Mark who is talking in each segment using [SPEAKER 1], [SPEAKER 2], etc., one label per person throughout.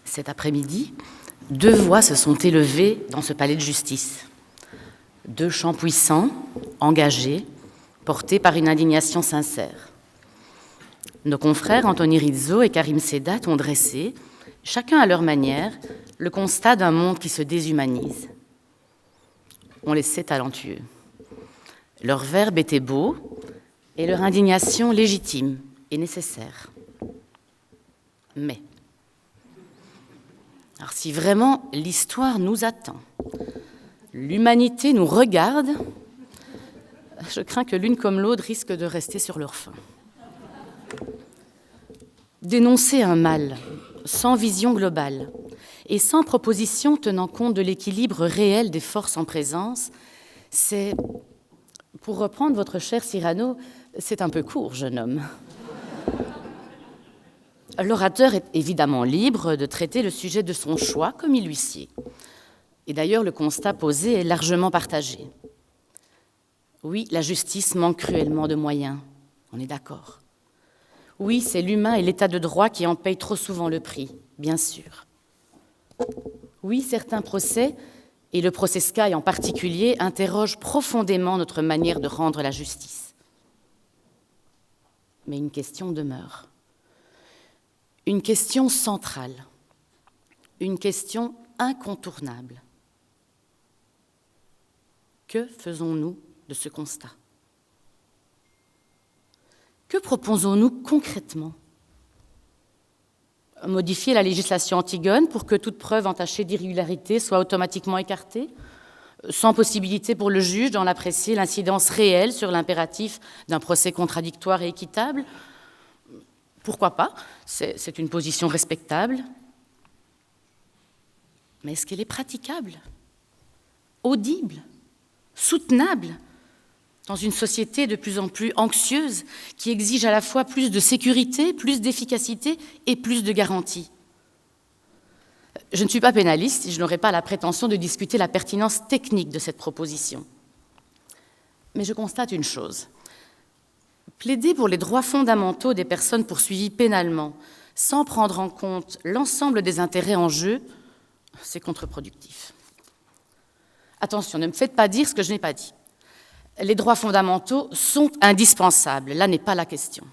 [SPEAKER 1] Cet après-midi, 2 voix se sont élevées dans ce palais de justice. 2 chants puissants, engagés, portés par une indignation sincère. Nos confrères Anthony Rizzo et Karim Sedat ont dressé, chacun à leur manière, le constat d'un monde qui se déshumanise. On les sait talentueux. Leur verbe était beau et leur indignation légitime et nécessaire. Mais, alors si vraiment l'histoire nous attend, l'humanité nous regarde, je crains que l'une comme l'autre risque de rester sur leur faim. Dénoncer un mal sans vision globale et sans proposition tenant compte de l'équilibre réel des forces en présence, c'est, pour reprendre votre cher Cyrano, c'est un peu court, jeune homme. L'orateur est évidemment libre de traiter le sujet de son choix comme il lui sied. Et d'ailleurs, le constat posé est largement partagé. Oui, la justice manque cruellement de moyens, on est d'accord. Oui, c'est l'humain et l'état de droit qui en payent trop souvent le prix, bien sûr. Oui, certains procès, et le procès Sky en particulier, interrogent profondément notre manière de rendre la justice. Mais une question demeure. Une question centrale, une question incontournable. Que faisons-nous de ce constat ? Que proposons-nous concrètement ? Modifier la législation Antigone pour que toute preuve entachée d'irrégularité soit automatiquement écartée, sans possibilité pour le juge d'en apprécier l'incidence réelle sur l'impératif d'un procès contradictoire et équitable ? Pourquoi pas ? C'est une position respectable. Mais est-ce qu'elle est praticable, audible, soutenable dans une société de plus en plus anxieuse qui exige à la fois plus de sécurité, plus d'efficacité et plus de garanties ? Je ne suis pas pénaliste et je n'aurai pas la prétention de discuter la pertinence technique de cette proposition. Mais je constate une chose. Plaider pour les droits fondamentaux des personnes poursuivies pénalement, sans prendre en compte l'ensemble des intérêts en jeu, c'est contre-productif. Attention, ne me faites pas dire ce que je n'ai pas dit. Les droits fondamentaux sont indispensables, là n'est pas la question.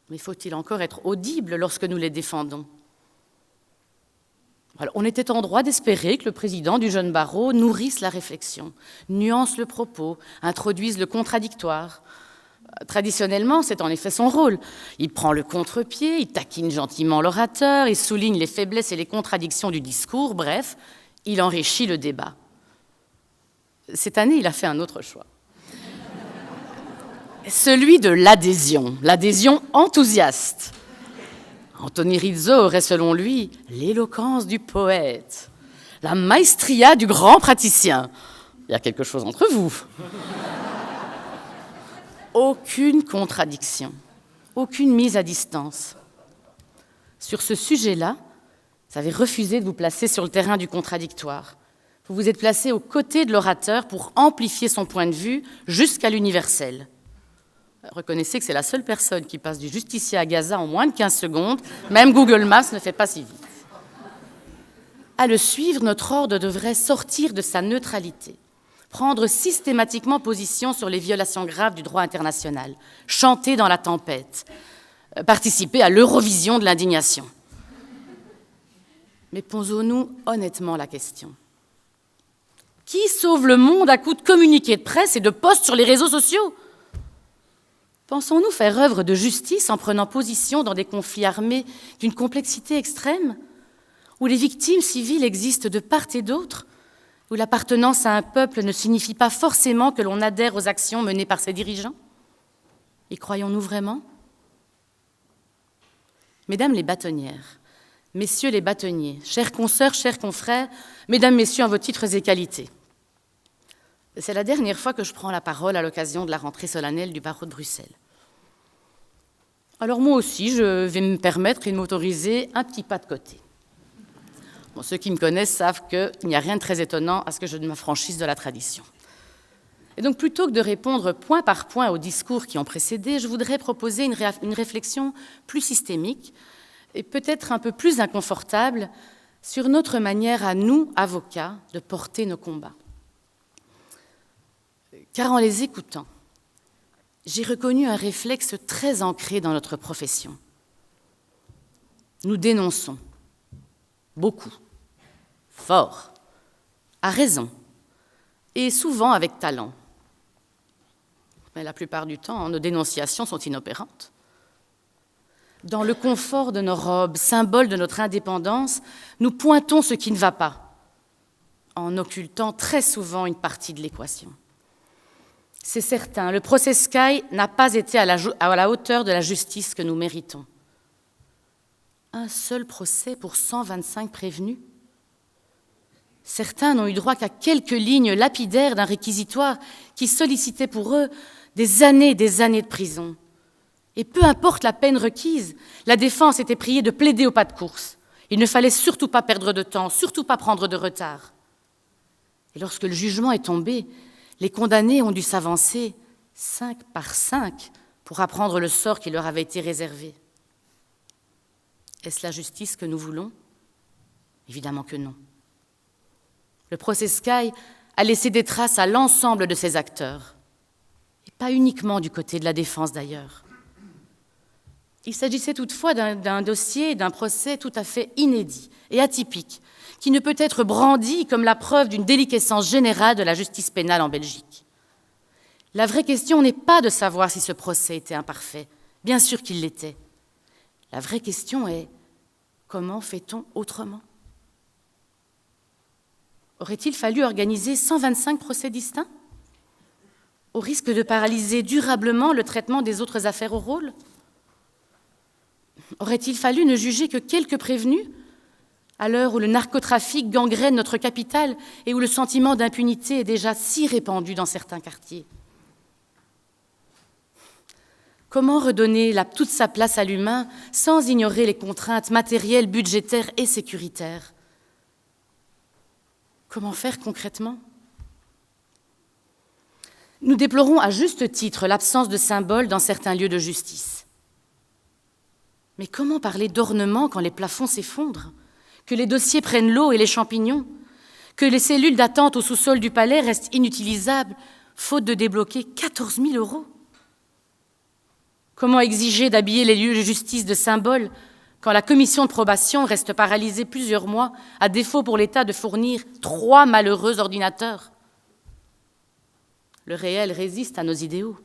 [SPEAKER 1] Mais faut-il encore être audible lorsque nous les défendons ? Alors, on était en droit d'espérer que le président du jeune barreau nourrisse la réflexion, nuance le propos, introduise le contradictoire. Traditionnellement, c'est en effet son rôle. Il prend le contre-pied, il taquine gentiment l'orateur, il souligne les faiblesses et les contradictions du discours, bref, il enrichit le débat. Cette année, il a fait un autre choix. Celui de l'adhésion enthousiaste. Anthony Rizzo aurait, selon lui, l'éloquence du poète, la maestria du grand praticien. Il y a quelque chose entre vous. Aucune contradiction, aucune mise à distance. Sur ce sujet-là, vous avez refusé de vous placer sur le terrain du contradictoire. Vous vous êtes placé aux côtés de l'orateur pour amplifier son point de vue jusqu'à l'universel. Reconnaissez que c'est la seule personne qui passe du justicier à Gaza en moins de 15 secondes. Même Google Maps ne fait pas si vite. À le suivre, notre ordre devrait sortir de sa neutralité, prendre systématiquement position sur les violations graves du droit international, chanter dans la tempête, participer à l'Eurovision de l'indignation. Mais posons-nous honnêtement la question. Qui sauve le monde à coups de communiqués de presse et de posts sur les réseaux sociaux ? Pensons-nous faire œuvre de justice en prenant position dans des conflits armés d'une complexité extrême, où les victimes civiles existent de part et d'autre, où l'appartenance à un peuple ne signifie pas forcément que l'on adhère aux actions menées par ses dirigeants ? Y croyons-nous vraiment ? Mesdames les bâtonnières, messieurs les bâtonniers, chères consoeurs, chers confrères, mesdames, messieurs, en vos titres et qualités, c'est la dernière fois que je prends la parole à l'occasion de la rentrée solennelle du barreau de Bruxelles. Alors moi aussi, je vais me permettre et m'autoriser un petit pas de côté. Bon, ceux qui me connaissent savent qu'il n'y a rien de très étonnant à ce que je ne m'affranchisse de la tradition. Et donc, plutôt que de répondre point par point aux discours qui ont précédé, je voudrais proposer une réflexion plus systémique et peut-être un peu plus inconfortable sur notre manière à nous, avocats, de porter nos combats. Car en les écoutant, j'ai reconnu un réflexe très ancré dans notre profession. Nous dénonçons, beaucoup, fort, à raison, et souvent avec talent. Mais la plupart du temps, nos dénonciations sont inopérantes. Dans le confort de nos robes, symbole de notre indépendance, nous pointons ce qui ne va pas, en occultant très souvent une partie de l'équation. C'est certain, le procès Sky n'a pas été à la hauteur de la justice que nous méritons. Un seul procès pour 125 prévenus. Certains n'ont eu droit qu'à quelques lignes lapidaires d'un réquisitoire qui sollicitait pour eux des années de prison. Et peu importe la peine requise, la défense était priée de plaider au pas de course. Il ne fallait surtout pas perdre de temps, surtout pas prendre de retard. Et lorsque le jugement est tombé, les condamnés ont dû s'avancer 5 par 5 pour apprendre le sort qui leur avait été réservé. Est-ce la justice que nous voulons? Évidemment que non. Le procès Sky a laissé des traces à l'ensemble de ses acteurs, et pas uniquement du côté de la défense d'ailleurs. Il s'agissait toutefois d'un dossier, d'un procès tout à fait inédit et atypique, qui ne peut être brandi comme la preuve d'une déliquescence générale de la justice pénale en Belgique. La vraie question n'est pas de savoir si ce procès était imparfait. Bien sûr qu'il l'était. La vraie question est, comment fait-on autrement? Aurait-il fallu organiser 125 procès distincts, au risque de paralyser durablement le traitement des autres affaires au rôle? Aurait-il fallu ne juger que quelques prévenus, à l'heure où le narcotrafic gangrène notre capitale et où le sentiment d'impunité est déjà si répandu dans certains quartiers? Comment redonner toute sa place à l'humain sans ignorer les contraintes matérielles, budgétaires et sécuritaires? Comment faire concrètement? Nous déplorons à juste titre l'absence de symboles dans certains lieux de justice. Mais comment parler d'ornement quand les plafonds s'effondrent, que les dossiers prennent l'eau et les champignons, que les cellules d'attente au sous-sol du palais restent inutilisables, faute de débloquer 14 000 €? Comment exiger d'habiller les lieux de justice de symboles quand la commission de probation reste paralysée plusieurs mois, à défaut pour l'État de fournir 3 malheureux ordinateurs? Le réel résiste à nos idéaux.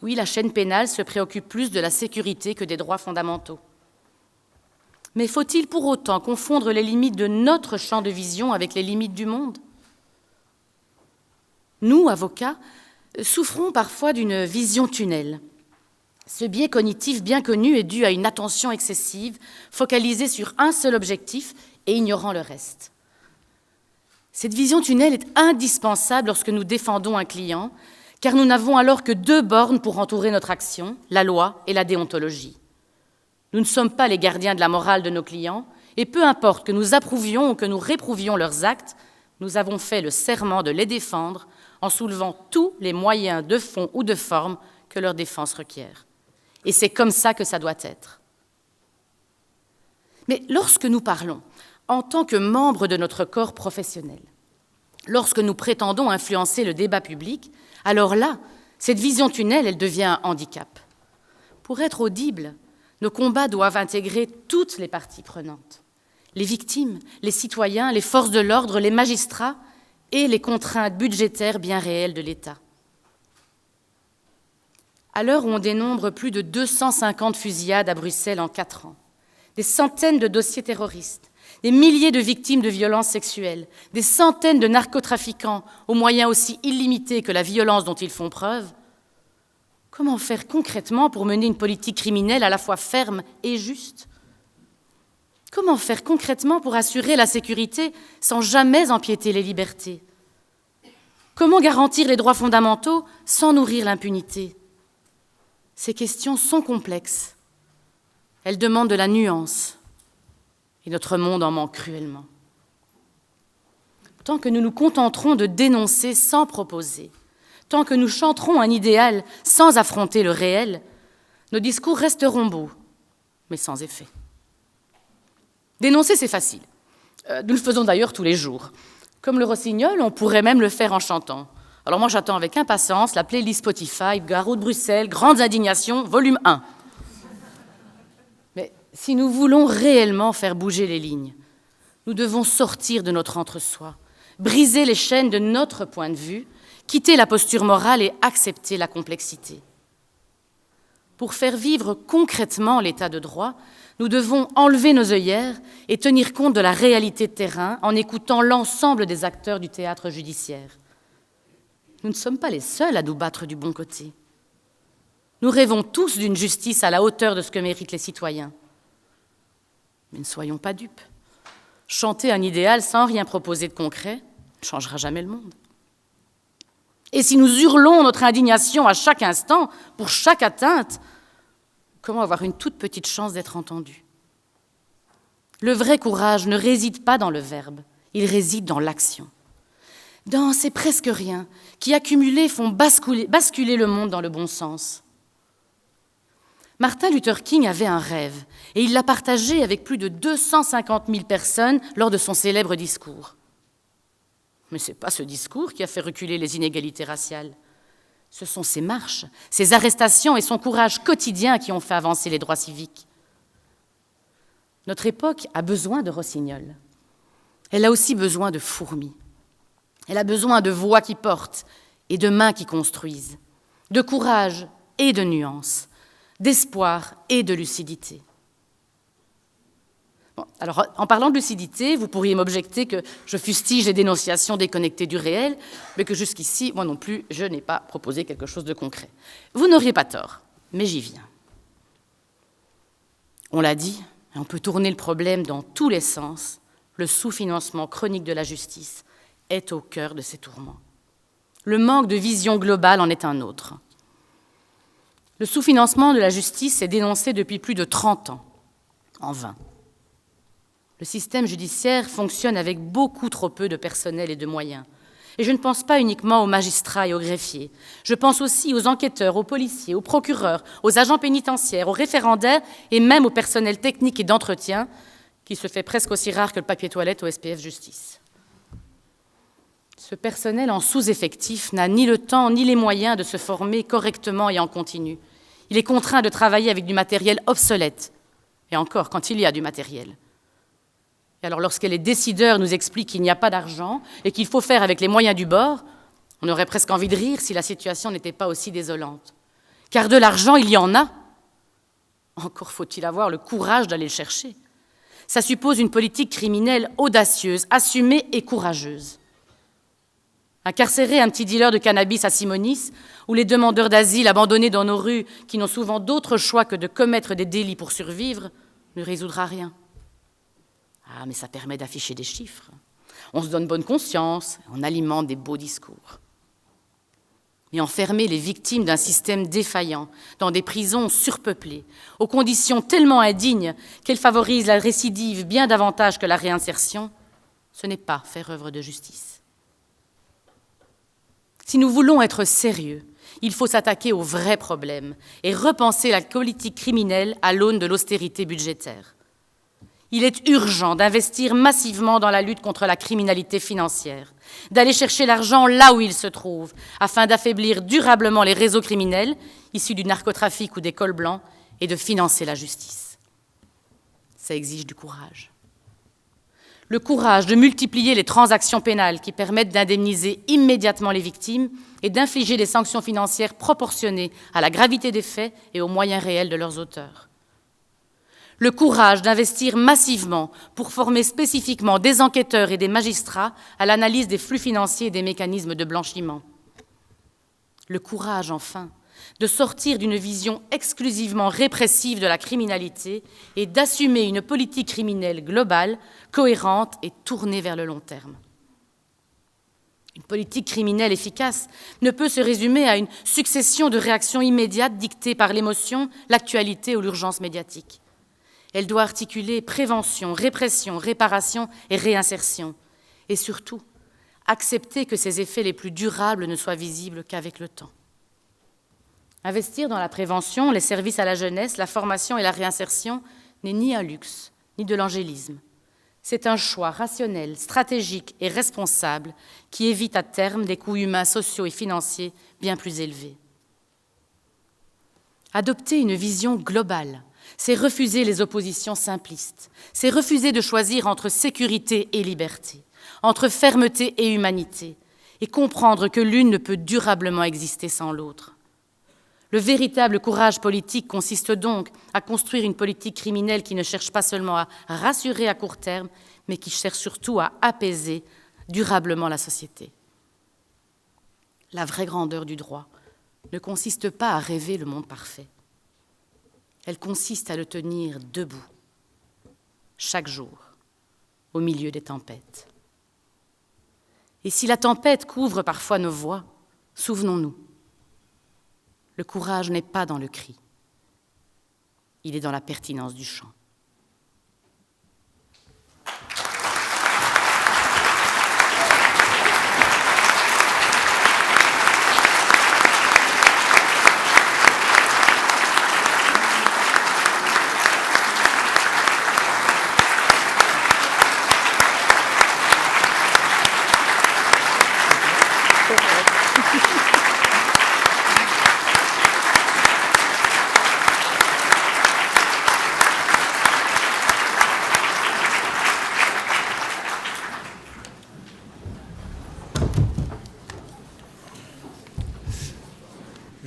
[SPEAKER 1] Oui, la chaîne pénale se préoccupe plus de la sécurité que des droits fondamentaux. Mais faut-il pour autant confondre les limites de notre champ de vision avec les limites du monde? Nous, avocats, souffrons parfois d'une vision tunnel. Ce biais cognitif bien connu est dû à une attention excessive, focalisée sur un seul objectif et ignorant le reste. Cette vision tunnel est indispensable lorsque nous défendons un client, car nous n'avons alors que 2 bornes pour entourer notre action, la loi et la déontologie. Nous ne sommes pas les gardiens de la morale de nos clients, et peu importe que nous approuvions ou que nous réprouvions leurs actes, nous avons fait le serment de les défendre en soulevant tous les moyens de fond ou de forme que leur défense requiert. Et c'est comme ça que ça doit être. Mais lorsque nous parlons en tant que membres de notre corps professionnel, lorsque nous prétendons influencer le débat public, alors là, cette vision tunnel, elle devient un handicap. Pour être audibles, nos combats doivent intégrer toutes les parties prenantes. Les victimes, les citoyens, les forces de l'ordre, les magistrats et les contraintes budgétaires bien réelles de l'État. À l'heure où on dénombre plus de 250 fusillades à Bruxelles en 4 ans, des centaines de dossiers terroristes, des milliers de victimes de violences sexuelles, des centaines de narcotrafiquants aux moyens aussi illimités que la violence dont ils font preuve, comment faire concrètement pour mener une politique criminelle à la fois ferme et juste? Comment faire concrètement pour assurer la sécurité sans jamais empiéter les libertés? Comment garantir les droits fondamentaux sans nourrir l'impunité? Ces questions sont complexes. Elles demandent de la nuance. Et notre monde en manque cruellement. Tant que nous nous contenterons de dénoncer sans proposer, tant que nous chanterons un idéal sans affronter le réel, nos discours resteront beaux, mais sans effet. Dénoncer, c'est facile. Nous le faisons d'ailleurs tous les jours. Comme le rossignol, on pourrait même le faire en chantant. Alors moi, j'attends avec impatience la playlist Spotify, Garot de Bruxelles, Grandes indignations, volume 1. Mais si nous voulons réellement faire bouger les lignes, nous devons sortir de notre entre-soi, briser les chaînes de notre point de vue, quitter la posture morale et accepter la complexité. Pour faire vivre concrètement l'état de droit, nous devons enlever nos œillères et tenir compte de la réalité de terrain en écoutant l'ensemble des acteurs du théâtre judiciaire. Nous ne sommes pas les seuls à nous battre du bon côté. Nous rêvons tous d'une justice à la hauteur de ce que méritent les citoyens. Mais ne soyons pas dupes. Chanter un idéal sans rien proposer de concret ne changera jamais le monde. Et si nous hurlons notre indignation à chaque instant, pour chaque atteinte, comment avoir une toute petite chance d'être entendus? Le vrai courage ne réside pas dans le verbe, il réside dans l'action. Dans ces presque rien qui, accumulés, font basculer le monde dans le bon sens. Martin Luther King avait un rêve, et il l'a partagé avec plus de 250 000 personnes lors de son célèbre discours. Mais ce n'est pas ce discours qui a fait reculer les inégalités raciales. Ce sont ses marches, ses arrestations et son courage quotidien qui ont fait avancer les droits civiques. Notre époque a besoin de rossignols. Elle a aussi besoin de fourmis. Elle a besoin de voix qui portent et de mains qui construisent, de courage et de nuances, d'espoir et de lucidité. Bon, alors, en parlant de lucidité, vous pourriez m'objecter que je fustige les dénonciations déconnectées du réel, mais que jusqu'ici, moi non plus, je n'ai pas proposé quelque chose de concret. Vous n'auriez pas tort, mais j'y viens. On l'a dit, et on peut tourner le problème dans tous les sens, le sous-financement chronique de la justice est au cœur de ces tourments. Le manque de vision globale en est un autre. Le sous-financement de la justice est dénoncé depuis plus de 30 ans, en vain. Le système judiciaire fonctionne avec beaucoup trop peu de personnel et de moyens. Et je ne pense pas uniquement aux magistrats et aux greffiers. Je pense aussi aux enquêteurs, aux policiers, aux procureurs, aux agents pénitentiaires, aux référendaires et même au personnel technique et d'entretien, qui se fait presque aussi rare que le papier toilette au SPF Justice. Ce personnel en sous-effectif n'a ni le temps ni les moyens de se former correctement et en continu. Il est contraint de travailler avec du matériel obsolète, et encore quand il y a du matériel. Et alors lorsque les décideurs nous expliquent qu'il n'y a pas d'argent et qu'il faut faire avec les moyens du bord, on aurait presque envie de rire si la situation n'était pas aussi désolante. Car de l'argent, il y en a. Encore faut-il avoir le courage d'aller le chercher. Ça suppose une politique criminelle audacieuse, assumée et courageuse. Incarcérer un petit dealer de cannabis à Simonis ou les demandeurs d'asile abandonnés dans nos rues qui n'ont souvent d'autre choix que de commettre des délits pour survivre ne résoudra rien. Ah, mais ça permet d'afficher des chiffres. On se donne bonne conscience, on alimente des beaux discours. Mais enfermer les victimes d'un système défaillant dans des prisons surpeuplées, aux conditions tellement indignes qu'elles favorisent la récidive bien davantage que la réinsertion, ce n'est pas faire œuvre de justice. Si nous voulons être sérieux, il faut s'attaquer aux vrais problèmes et repenser la politique criminelle à l'aune de l'austérité budgétaire. Il est urgent d'investir massivement dans la lutte contre la criminalité financière, d'aller chercher l'argent là où il se trouve, afin d'affaiblir durablement les réseaux criminels issus du narcotrafic ou des cols blancs et de financer la justice. Ça exige du courage. Le courage de multiplier les transactions pénales qui permettent d'indemniser immédiatement les victimes et d'infliger des sanctions financières proportionnées à la gravité des faits et aux moyens réels de leurs auteurs. Le courage d'investir massivement pour former spécifiquement des enquêteurs et des magistrats à l'analyse des flux financiers et des mécanismes de blanchiment. Le courage, enfin, de sortir d'une vision exclusivement répressive de la criminalité et d'assumer une politique criminelle globale, cohérente et tournée vers le long terme. Une politique criminelle efficace ne peut se résumer à une succession de réactions immédiates dictées par l'émotion, l'actualité ou l'urgence médiatique. Elle doit articuler prévention, répression, réparation et réinsertion. Et surtout, accepter que ses effets les plus durables ne soient visibles qu'avec le temps. Investir dans la prévention, les services à la jeunesse, la formation et la réinsertion n'est ni un luxe, ni de l'angélisme. C'est un choix rationnel, stratégique et responsable qui évite à terme des coûts humains, sociaux et financiers bien plus élevés. Adopter une vision globale, c'est refuser les oppositions simplistes, c'est refuser de choisir entre sécurité et liberté, entre fermeté et humanité, et comprendre que l'une ne peut durablement exister sans l'autre. Le véritable courage politique consiste donc à construire une politique criminelle qui ne cherche pas seulement à rassurer à court terme, mais qui cherche surtout à apaiser durablement la société. La vraie grandeur du droit ne consiste pas à rêver le monde parfait. Elle consiste à le tenir debout, chaque jour, au milieu des tempêtes. Et si la tempête couvre parfois nos voix, souvenons-nous, le courage n'est pas dans le cri, il est dans la pertinence du chant.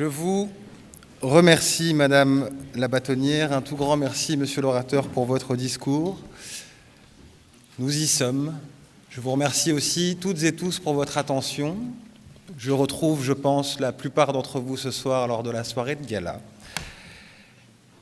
[SPEAKER 2] Je vous remercie, Madame la bâtonnière. Un tout grand merci, Monsieur l'orateur, pour votre discours. Nous y sommes. Je vous remercie aussi toutes et tous pour votre attention. Je retrouve, je pense, la plupart d'entre vous ce soir lors de la soirée de gala.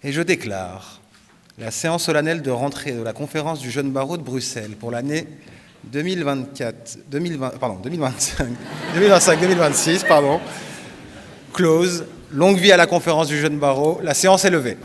[SPEAKER 2] Et je déclare la séance solennelle de rentrée de la conférence du Jeune Barreau de Bruxelles pour l'année 2025-2026, close. Longue vie à la conférence du Jeune Barreau. La séance est levée.